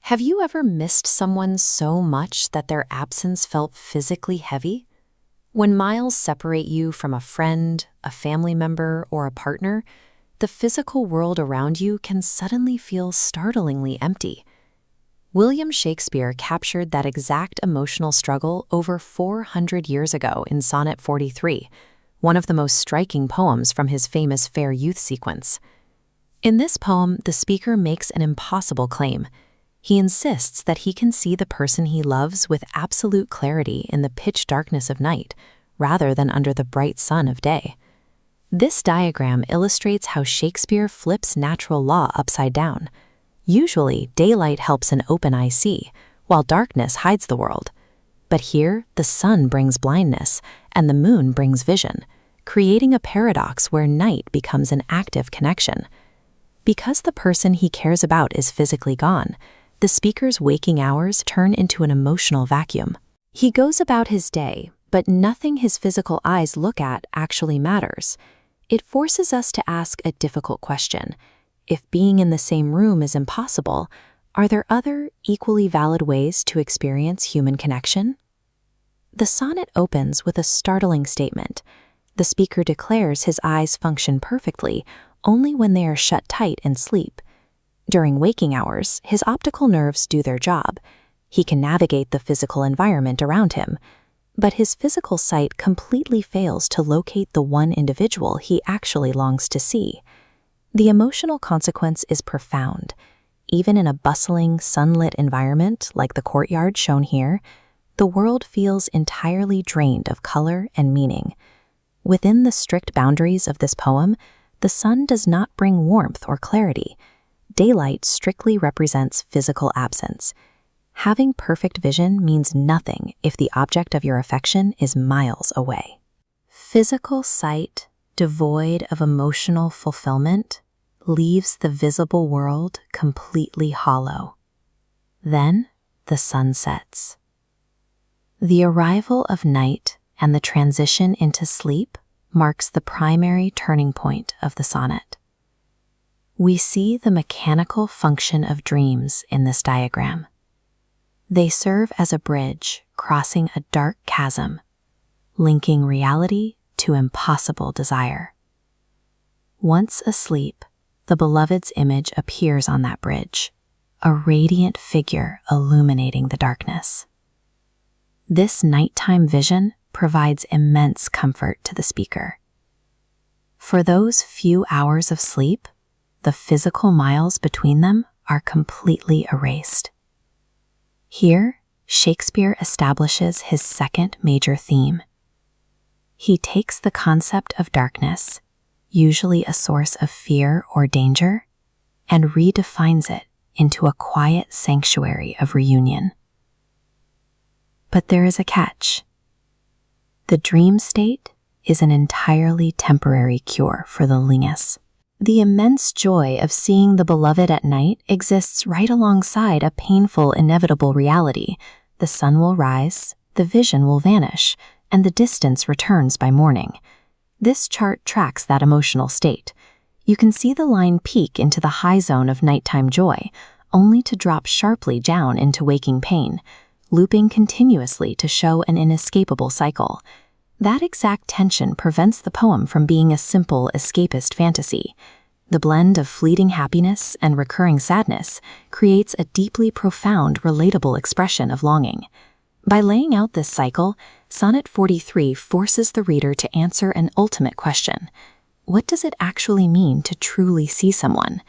Have you ever missed someone so much that their absence felt physically heavy? When miles separate you from a friend, a family member, or a partner, the physical world around you can suddenly feel startlingly empty. William Shakespeare captured that exact emotional struggle over 400 years ago in Sonnet 43, one of the most striking poems from his famous Fair Youth sequence. In this poem, the speaker makes an impossible claim. He insists that he can see the person he loves with absolute clarity in the pitch darkness of night, rather than under the bright sun of day. This diagram illustrates how Shakespeare flips natural law upside down. Usually, daylight helps an open eye see, while darkness hides the world. But here, the sun brings blindness, and the moon brings vision, creating a paradox where night becomes an active connection. Because the person he cares about is physically gone, the speaker's waking hours turn into an emotional vacuum. He goes about his day, but nothing his physical eyes look at actually matters. It forces us to ask a difficult question. If being in the same room is impossible, are there other, equally valid ways to experience human connection? The sonnet opens with a startling statement. The speaker declares his eyes function perfectly only when they are shut tight in sleep. During waking hours, his optical nerves do their job. He can navigate the physical environment around him, but his physical sight completely fails to locate the one individual he actually longs to see. The emotional consequence is profound. Even in a bustling, sunlit environment like the courtyard shown here, the world feels entirely drained of color and meaning. Within the strict boundaries of this poem, the sun does not bring warmth or clarity. Daylight strictly represents physical absence. Having perfect vision means nothing if the object of your affection is miles away. Physical sight, devoid of emotional fulfillment, leaves the visible world completely hollow. Then the sun sets. The arrival of night and the transition into sleep marks the primary turning point of the sonnet. We see the mechanical function of dreams in this diagram. They serve as a bridge crossing a dark chasm, linking reality to impossible desire. Once asleep, the beloved's image appears on that bridge, a radiant figure illuminating the darkness. This nighttime vision provides immense comfort to the speaker. For those few hours of sleep, the physical miles between them are completely erased. Here, Shakespeare establishes his second major theme. He takes the concept of darkness, usually a source of fear or danger, and redefines it into a quiet sanctuary of reunion. But there is a catch. The dream state is an entirely temporary cure for the loneliness. The immense joy of seeing the beloved at night exists right alongside a painful, inevitable reality. The sun will rise, the vision will vanish, and the distance returns by morning. This chart tracks that emotional state. You can see the line peak into the high zone of nighttime joy, only to drop sharply down into waking pain, looping continuously to show an inescapable cycle. That exact tension prevents the poem from being a simple escapist fantasy. The blend of fleeting happiness and recurring sadness creates a deeply profound, relatable expression of longing. By laying out this cycle, Sonnet 43 forces the reader to answer an ultimate question. What does it actually mean to truly see someone?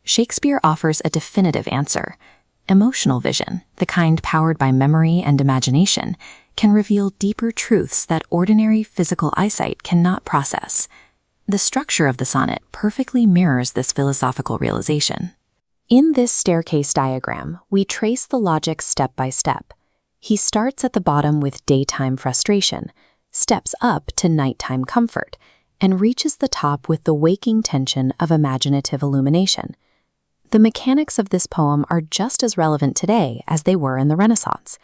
Shakespeare offers a definitive answer. Emotional vision, the kind powered by memory and imagination, can reveal deeper truths that ordinary physical eyesight cannot process. The structure of the sonnet perfectly mirrors this philosophical realization. In this staircase diagram, we trace the logic step by step. He starts at the bottom with daytime frustration, steps up to nighttime comfort, and reaches the top with the waking tension of imaginative illumination. The mechanics of this poem are just as relevant today as they were in the Renaissance.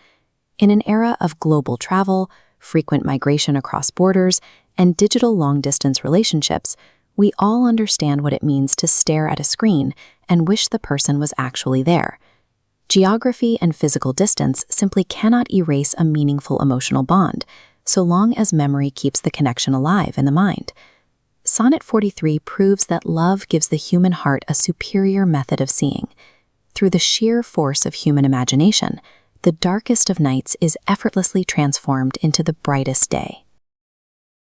In an era of global travel, frequent migration across borders, and digital long-distance relationships, we all understand what it means to stare at a screen and wish the person was actually there. Geography and physical distance simply cannot erase a meaningful emotional bond, so long as memory keeps the connection alive in the mind. Sonnet 43 proves that love gives the human heart a superior method of seeing. Through the sheer force of human imagination, the darkest of nights is effortlessly transformed into the brightest day.